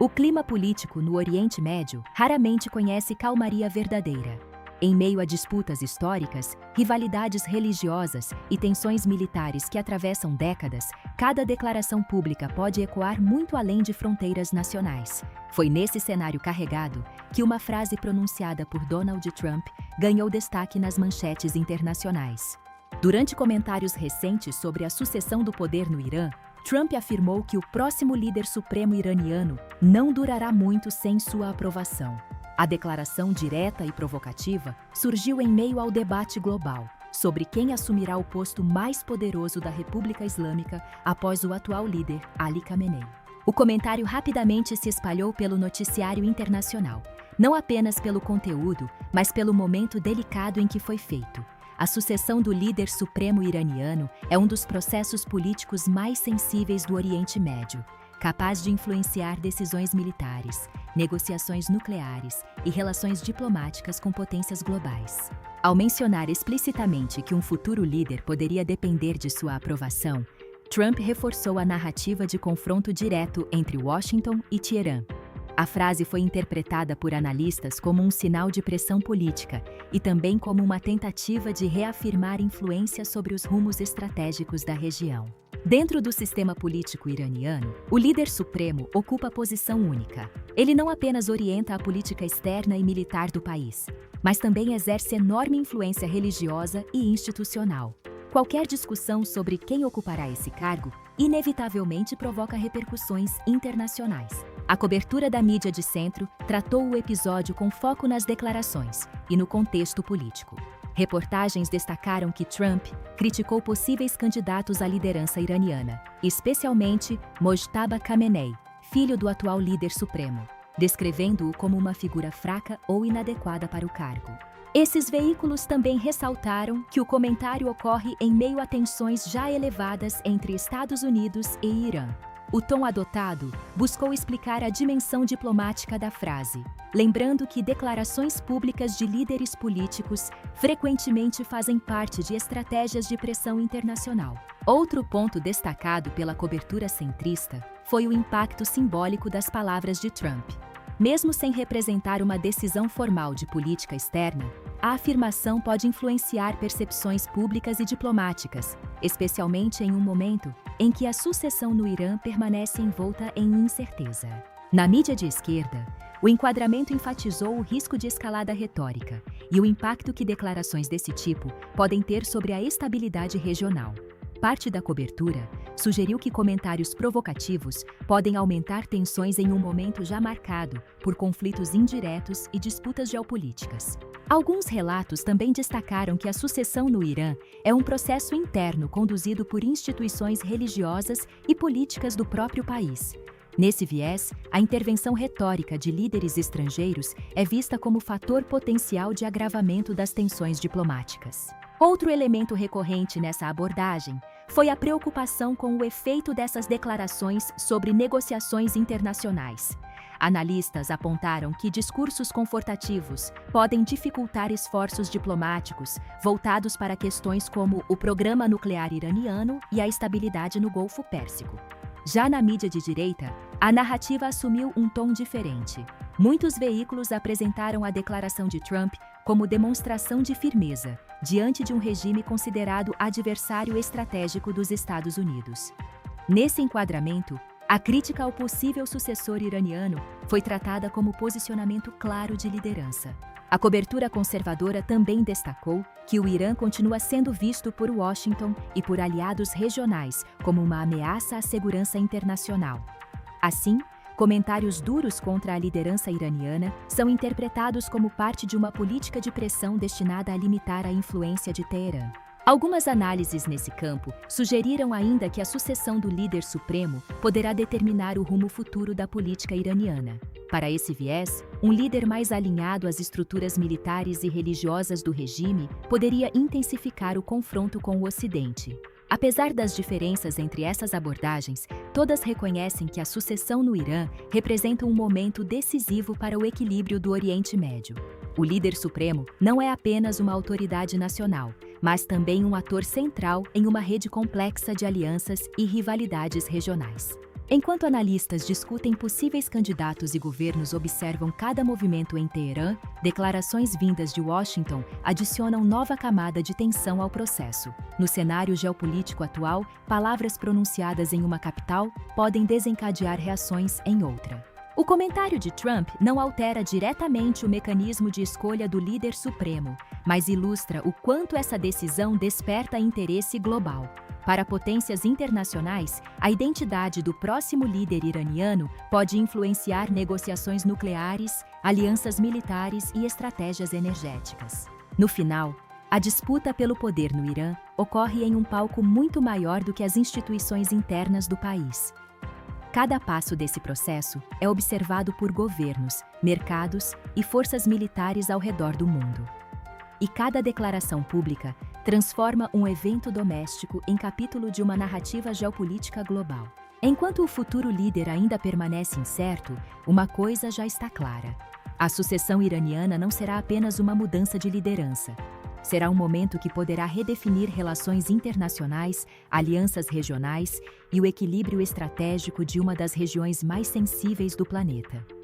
O clima político no Oriente Médio raramente conhece calmaria verdadeira. Em meio a disputas históricas, rivalidades religiosas e tensões militares que atravessam décadas, cada declaração pública pode ecoar muito além de fronteiras nacionais. Foi nesse cenário carregado que uma frase pronunciada por Donald Trump ganhou destaque nas manchetes internacionais. Durante comentários recentes sobre a sucessão do poder no Irã, Trump afirmou que o próximo líder supremo iraniano não durará muito sem sua aprovação. A declaração direta e provocativa surgiu em meio ao debate global sobre quem assumirá o posto mais poderoso da República Islâmica após o atual líder, Ali Khamenei. O comentário rapidamente se espalhou pelo noticiário internacional, não apenas pelo conteúdo, mas pelo momento delicado em que foi feito. A sucessão do líder supremo iraniano é um dos processos políticos mais sensíveis do Oriente Médio, capaz de influenciar decisões militares, negociações nucleares e relações diplomáticas com potências globais. Ao mencionar explicitamente que um futuro líder poderia depender de sua aprovação, Trump reforçou a narrativa de confronto direto entre Washington e Teherã. A frase foi interpretada por analistas como um sinal de pressão política e também como uma tentativa de reafirmar influência sobre os rumos estratégicos da região. Dentro do sistema político iraniano, o líder supremo ocupa posição única. Ele não apenas orienta a política externa e militar do país, mas também exerce enorme influência religiosa e institucional. Qualquer discussão sobre quem ocupará esse cargo inevitavelmente provoca repercussões internacionais. A cobertura da mídia de centro tratou o episódio com foco nas declarações e no contexto político. Reportagens destacaram que Trump criticou possíveis candidatos à liderança iraniana, especialmente Mojtaba Khamenei, filho do atual líder supremo, descrevendo-o como uma figura fraca ou inadequada para o cargo. Esses veículos também ressaltaram que o comentário ocorre em meio a tensões já elevadas entre Estados Unidos e Irã. O tom adotado buscou explicar a dimensão diplomática da frase, lembrando que declarações públicas de líderes políticos frequentemente fazem parte de estratégias de pressão internacional. Outro ponto destacado pela cobertura centrista foi o impacto simbólico das palavras de Trump. Mesmo sem representar uma decisão formal de política externa, a afirmação pode influenciar percepções públicas e diplomáticas, especialmente em um momento em que a sucessão no Irã permanece envolta em incerteza. Na mídia de esquerda, o enquadramento enfatizou o risco de escalada retórica e o impacto que declarações desse tipo podem ter sobre a estabilidade regional. Parte da cobertura sugeriu que comentários provocativos podem aumentar tensões em um momento já marcado por conflitos indiretos e disputas geopolíticas. Alguns relatos também destacaram que a sucessão no Irã é um processo interno conduzido por instituições religiosas e políticas do próprio país. Nesse viés, a intervenção retórica de líderes estrangeiros é vista como fator potencial de agravamento das tensões diplomáticas. Outro elemento recorrente nessa abordagem foi a preocupação com o efeito dessas declarações sobre negociações internacionais. Analistas apontaram que discursos confortativos podem dificultar esforços diplomáticos voltados para questões como o programa nuclear iraniano e a estabilidade no Golfo Pérsico. Já na mídia de direita, a narrativa assumiu um tom diferente. Muitos veículos apresentaram a declaração de Trump como demonstração de firmeza diante de um regime considerado adversário estratégico dos Estados Unidos. Nesse enquadramento, a crítica ao possível sucessor iraniano foi tratada como posicionamento claro de liderança. A cobertura conservadora também destacou que o Irã continua sendo visto por Washington e por aliados regionais como uma ameaça à segurança internacional. Assim, comentários duros contra a liderança iraniana são interpretados como parte de uma política de pressão destinada a limitar a influência de Teherã. Algumas análises nesse campo sugeriram ainda que a sucessão do líder supremo poderá determinar o rumo futuro da política iraniana. Para esse viés, um líder mais alinhado às estruturas militares e religiosas do regime poderia intensificar o confronto com o Ocidente. Apesar das diferenças entre essas abordagens, todas reconhecem que a sucessão no Irã representa um momento decisivo para o equilíbrio do Oriente Médio. O líder supremo não é apenas uma autoridade nacional, mas também um ator central em uma rede complexa de alianças e rivalidades regionais. Enquanto analistas discutem possíveis candidatos e governos observam cada movimento em Teherã, declarações vindas de Washington adicionam nova camada de tensão ao processo. No cenário geopolítico atual, palavras pronunciadas em uma capital podem desencadear reações em outra. O comentário de Trump não altera diretamente o mecanismo de escolha do líder supremo, mas ilustra o quanto essa decisão desperta interesse global. Para potências internacionais, a identidade do próximo líder iraniano pode influenciar negociações nucleares, alianças militares e estratégias energéticas. No final, a disputa pelo poder no Irã ocorre em um palco muito maior do que as instituições internas do país. Cada passo desse processo é observado por governos, mercados e forças militares ao redor do mundo. E cada declaração pública transforma um evento doméstico em capítulo de uma narrativa geopolítica global. Enquanto o futuro líder ainda permanece incerto, uma coisa já está clara: a sucessão iraniana não será apenas uma mudança de liderança. Será um momento que poderá redefinir relações internacionais, alianças regionais e o equilíbrio estratégico de uma das regiões mais sensíveis do planeta.